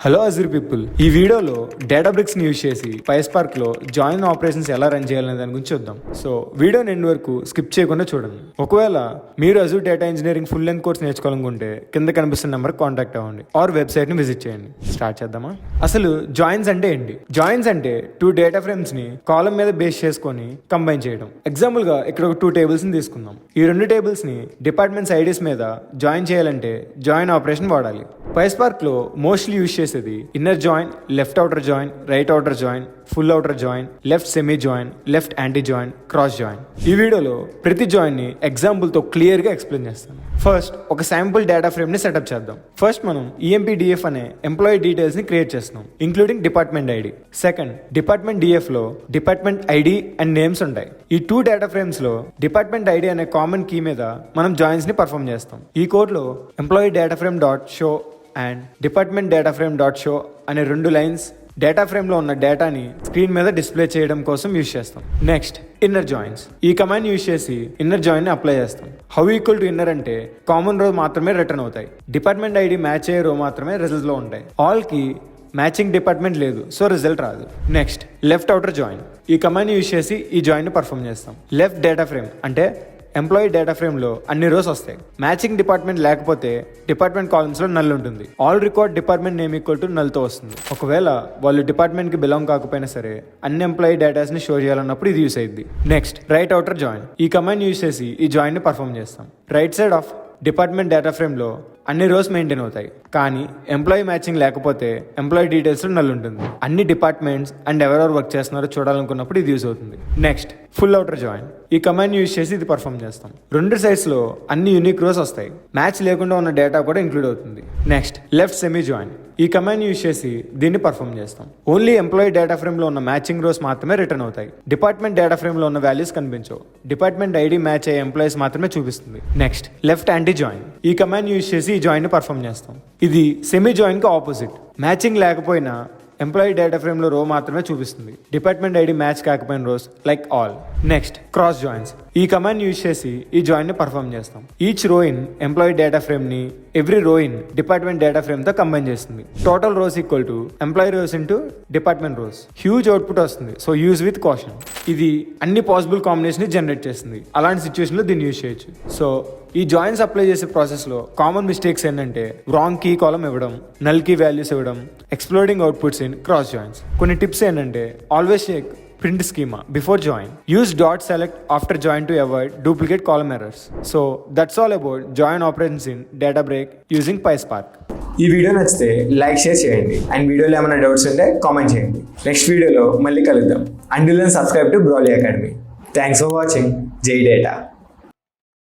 Hello Azure people, ఈ వీడియోలో డేటాబ్రిక్స్ ని యూజ్ చేసి Pyspark లో జాయిన్ ఆపరేషన్స్ ఎలా రన్ చేయాలనే దాని గురించి చూద్దాం. సో వీడియోని ఎండ్ వరకు స్కిప్ చేయకుండా చూడండి. ఒకవేళ మీరు Azure data engineering full length course నేర్చుకోవాలనుకుంటే కింద కనిపిస్తున్న నెంబర్ కాంటాక్ట్ అవ్వండి ఆర్ వెబ్సైట్ ని విజిట్ చేయండి. స్టార్ట్ చేద్దామా? అసలు జాయిన్స్ అంటే ఏంటి? జాయిన్స్ అంటే 2 డేటా ఫ్రేమ్స్ ని కాలమ్ మీద బేస్ చేసుకొని కంబైన్ చేయడం. ఎగ్జాంపుల్ గా ఇక్కడ ఒక 2 టేబుల్స్ ని తీసుకుందాం. ఈ 2 టేబుల్స్ ని డిపార్ట్మెంట్స్ ఐడీస్ మీద జాయిన్ చేయాలంటే జాయిన్ ఆపరేషన్ వాడాలి. Pyspark లో మోస్ట్లీ యూజ్ చేసేది inner join, left outer join, right outer join, full outer join, left semi join, left anti join, cross join. ఈ వీడియోలో ప్రతి జాయిన్ ని ఎగ్జాంపుల్ తో క్లియర్ గా ఎక్స్ప్లెయిన్ చేస్తాను. ఫస్ట్ ఒక శాంపుల్ డేటా ఫ్రేమ్ ని సెటప్ చేద్దాం. ఫస్ట్ మనం EMPDF అనే ఎంప్లాయీ డీటెయిల్స్ ని క్రియేట్ చేస్తున్నాం, including department ID. Second, department DF లో డిపార్ట్మెంట్ ఐడి అండ్ నేమ్స్ ఉంటాయి. ఈ 2 డేటా ఫ్రేమ్స్ లో డిపార్ట్మెంట్ ఐడి అనే కామన్ కీ మీద మనం జాయిన్స్ ని పర్ఫామ్ చేస్తాం. ఈ కోడ్ లో employee data frame dot show and department data frame dot show అనే 2 లైన్స్ డేటా ఫ్రేమ్ లో ఉన్న డేటాని స్క్రీన్ మీద డిస్ప్లే చేయడం కోసం యూజ్ చేస్తాం. Next, inner joins. ఈ కమాండ్ యూజ్ చేసి ఇన్నర్ జాయిన్ ని అప్లై చేస్తాం. హౌ ఈక్వల్ టు ఇన్నర్ అంటే కామన్ రో మాత్రమే రిటర్న్ అవుతాయి, డిపార్ట్మెంట్ ఐడి మ్యాచ్ అయ్యే రో మాత్రమే రిజల్ట్ లో ఉంటాయి. ఆల్ కి మ్యాచింగ్ డిపార్ట్మెంట్ లేదు, సో రిజల్ట్ రాదు. Next, left outer join. ఈ కమాండ్ యూజ్ చేసి ఈ జాయిన్ ని పర్ఫామ్ చేస్తాం. లెఫ్ట్ డేటా ఫ్రేమ్ అంటే ఎంప్లాయీ డేటా ఫ్రేమ్ లో అన్ని రోస్ వస్తాయి. మ్యాచింగ్ డిపార్ట్మెంట్ లేకపోతే డిపార్ట్మెంట్ కాలమ్స్ లో నల్ ఉంటుంది. All record department name equal to null తో వస్తుంది. ఒకవేళ వాళ్ళు డిపార్ట్మెంట్ కి బిలాంగ్ కాకపోయినా సరే అన్ని ఎంప్లాయీ డేటాస్ ని షో చేయాలన్నప్పుడు ఇది యూస్ అయ్యింది. Next, right outer join. ఈ కమాండ్ యూజ్ చేసి ఈ జాయిన్ ని పర్ఫామ్ చేస్తాం. Right side of department data frame లో అన్ని రోస్ మెయింటైన్ అవుతాయి, కానీ ఎంప్లాయీ మ్యాచింగ్ లేకపోతే ఎంప్లాయీ డీటెయిల్స్ లో నల్ ఉంటుంది. అన్ని డిపార్ట్మెంట్స్ అండ్ ఎవరెవరు వర్క్ చేస్తున్నారో చూడాలనుకున్నప్పుడు ఇది యూస్ అవుతుంది. Next, full outer join. ఈ కమాండ్ యూజ్ చేసి ఇది పర్ఫామ్ చేస్తాం. 2 సైడ్స్ లో అన్ని యూనిక్ రోస్ వస్తాయి, మ్యాచ్ లేకుండా ఉన్న డేటా కూడా ఇంక్లూడ్ అవుతుంది. Next, left semi join. ఈ కమాండ్ యూజ్ చేసి దీన్ని పర్ఫామ్ చేస్తాం. ఓన్లీ ఎంప్లాయీ డేటా ఫ్రేమ్ లో ఉన్న మ్యాచింగ్ రోస్ మాత్రమే రిటర్న్ అవుతాయి, డిపార్ట్మెంట్ డేటా ఫ్రేమ్ లో ఉన్న వాల్యూస్ కనిపించవు. డిపార్ట్మెంట్ ఐడి మ్యాచ్ అయ్యే ఎంప్లాయీస్ మాత్రమే చూపిస్తుంది. Next, left anti join. ఈ కమాండ్ యూజ్ చేసి ఈ జాయిన్ ని పర్ఫామ్ చేస్తాం. ఇది సెమీ జాయిన్ కి ఆపోజిట్. మ్యాచింగ్ లేకపోయినా ఎంప్లాయీ డేటా ఫ్రేమ్ లో రో మాత్రమే చూపిస్తుంది, డిపార్ట్మెంట్ ఐడి మ్యాచ్ కాకపోయిన rows like all. Next, cross joins. ఈ కమాండ్ యూజ్ చేసి ఈ జాయిన్ ని పర్ఫామ్ చేస్తాం. Each row in employee data frame ని every row in department data frame తో కంబైన్ చేస్తుంది. Total rows equal to employee rows into department rows. Huge output వస్తుంది, so use with caution. ఇది అన్ని పాసిబుల్ కాంబినేషన్ జనరేట్ చేస్తుంది. అలాంటి situation లో దీన్ని యూజ్ చేయొచ్చు. సో ఈ జాయిన్స్ అప్లై చేసే ప్రాసెస్ లో కామన్ మిస్టేక్స్ ఏంటంటే రాంగ్ కీ కాలమ్ ఇవ్వడం, నల్ కీ వాల్యూస్ ఇవ్వడం, exploding outputs in cross joins. కొన్ని టిప్స్ ఏంటంటే always check print schema before join. Use dot select after join to avoid duplicate column errors. So that's all about join operations in Databricks using Pyspark. ఈ video నచ్చితే like, share చేయండి and వీడియోలో ఏమైనా doubts ఉంటే comment చేయండి. Next వీడియోలో మళ్ళీ కలుద్దాం. Until then, subscribe to Brolly Academy. Thanks for watching. Jai Data.